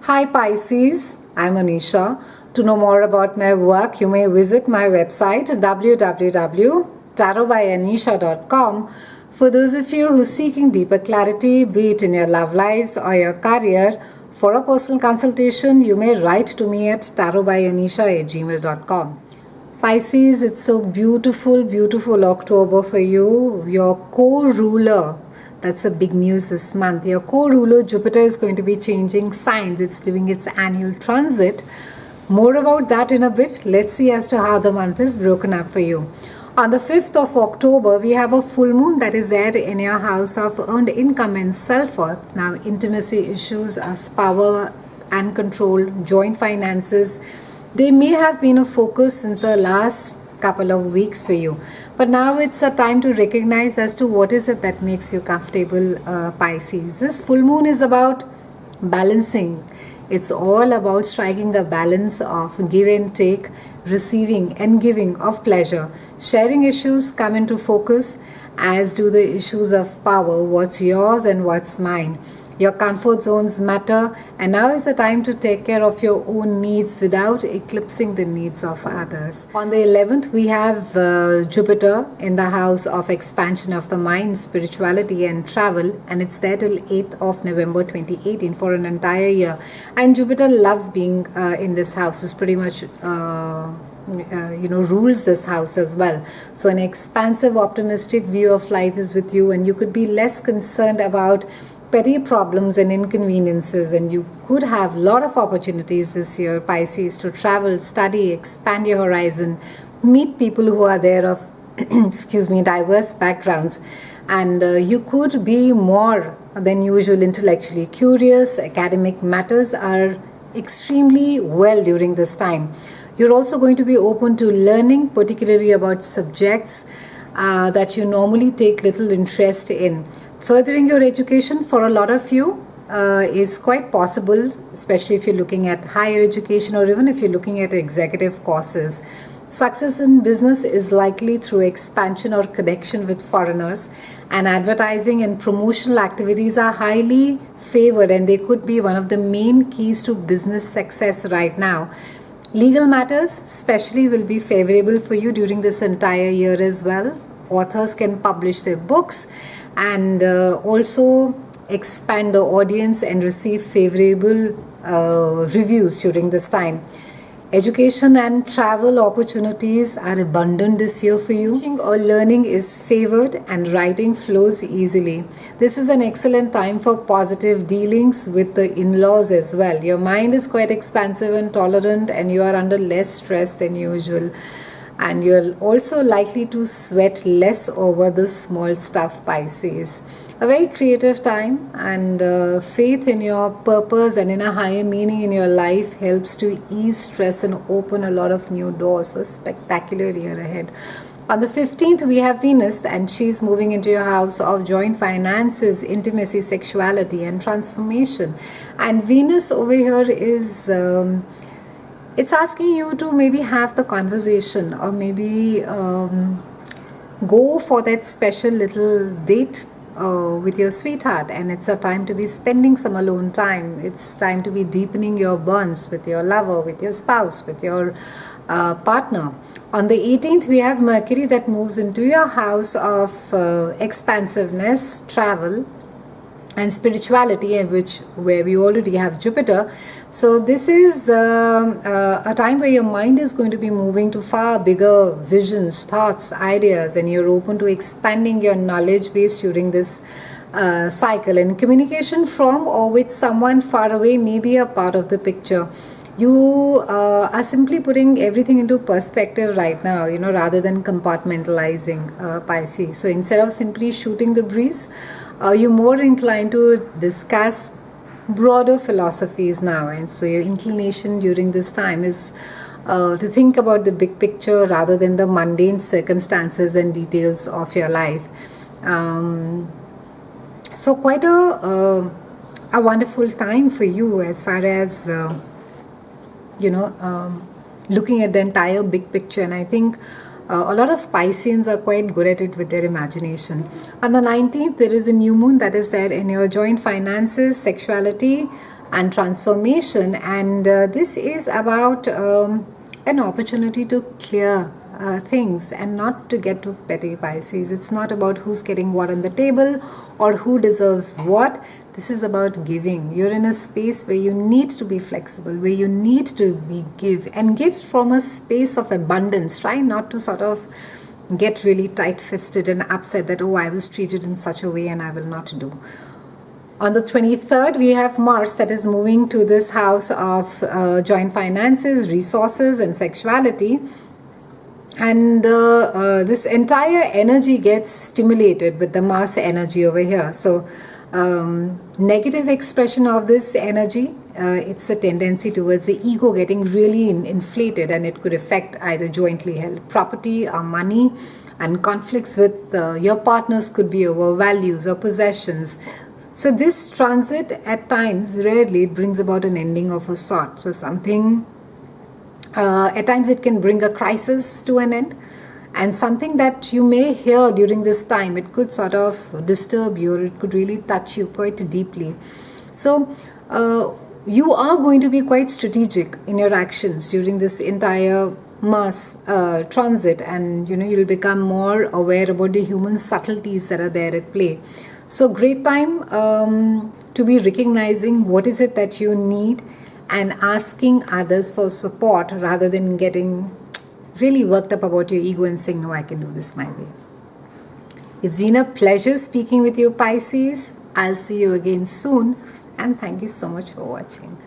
Hi Pisces, I'm Anisha. To know more about my work, you may visit my website www.tarotbyanisha.com. For those of you who are seeking deeper clarity, be it in your love lives or your career, for a personal consultation, you may write to me at tarotbyanisha@gmail.com. Pisces, it's a beautiful, beautiful October for you. Your co-ruler, that's a big news this month. Your co-ruler Jupiter is going to be changing signs. It's doing its annual transit. More about that in a bit. Let's see as to how the month is broken up for you. On the 5th of October, we have a full moon that is there in your house of earned income and self-worth. Now, intimacy issues of power and control, joint finances, they may have been a focus since the last couple of weeks for you. But now it's a time to recognize as to what is it that makes you comfortable, Pisces. This full moon is about balancing. It's all about striking a balance of give and take, receiving and giving of pleasure. Sharing issues come into focus, as do the issues of power, what's yours and what's mine. Your comfort zones matter, and now is the time to take care of your own needs without eclipsing the needs of others. On the 11th, we have Jupiter in the house of expansion of the mind, spirituality and travel, and it's there till 8th of November 2018 for an entire year. And Jupiter loves being in this house. It's pretty much rules this house as well. So an expansive, optimistic view of life is with you, and you could be less concerned about petty problems and inconveniences, and you could have a lot of opportunities this year, Pisces, to travel, study, expand your horizon, meet people who are there of diverse backgrounds, and you could be more than usual intellectually curious. Academic matters are extremely well during this time. You're also going to be open to learning, particularly about subjects that you normally take little interest in. Furthering your education for a lot of you is quite possible, especially if you're looking at higher education or even if you're looking at executive courses. Success in business is likely through expansion or connection with foreigners, and advertising and promotional activities are highly favored, and they could be one of the main keys to business success right now. Legal matters especially will be favorable for you during this entire year as well. Authors can publish their books and also expand the audience and receive favorable reviews during this time. Education and travel opportunities are abundant this year for you. Teaching or learning is favored, and writing flows easily. This is an excellent time for positive dealings with the in-laws as well. Your mind is quite expansive and tolerant, and you are under less stress than usual. And you're also likely to sweat less over the small stuff, Pisces. A very creative time, and faith in your purpose and in a higher meaning in your life helps to ease stress and open a lot of new doors. A spectacular year ahead. On the 15th, we have Venus, and she's moving into your house of joint finances, intimacy, sexuality, and transformation. And Venus over here is it's asking you to maybe have the conversation, or maybe go for that special little date with your sweetheart, and it's a time to be spending some alone time. It's time to be deepening your bonds with your lover, with your spouse, with your partner. On the 18th, we have Mercury that moves into your house of expansiveness, travel, and spirituality, where we already have Jupiter. So this is a time where your mind is going to be moving to far bigger visions, thoughts, ideas, and you're open to expanding your knowledge base during this cycle. And communication from or with someone far away may be a part of the picture. You are simply putting everything into perspective right now, rather than compartmentalizing, Pisces. So instead of simply shooting the breeze, you're more inclined to discuss broader philosophies now. And so your inclination during this time is to think about the big picture rather than the mundane circumstances and details of your life. So quite a wonderful time for you as far as looking at the entire big picture. And I think a lot of Pisceans are quite good at it with their imagination. On the 19th, there is a new moon that is there in your joint finances, sexuality, and transformation, and this is about an opportunity to clear things and not to get to petty Pisces. It's not about who's getting what on the table or who deserves what. This is about giving. You're in a space where you need to be flexible, where you need to be give from a space of abundance. Try not to sort of get really tight-fisted and upset that, oh, I was treated in such a way and I will not do. On the 23rd, we have Mars that is moving to this house of joint finances, resources, and sexuality. And this entire energy gets stimulated with the Mars energy over here. So, negative expression of this energy, it's a tendency towards the ego getting really inflated, and it could affect either jointly held property or money, and conflicts with your partners could be over values or possessions. So this transit at times, rarely, it brings about an ending of a sort. So something, at times it can bring a crisis to an end, and something that you may hear during this time, it could sort of disturb you, or it could really touch you quite deeply. So you are going to be quite strategic in your actions during this entire Mars transit, and you'll become more aware about the human subtleties that are there at play. So great time to be recognizing what is it that you need and asking others for support rather than getting really worked up about your ego and saying, no, I can do this my way. It's been a pleasure speaking with you, Pisces. I'll see you again soon, and thank you so much for watching.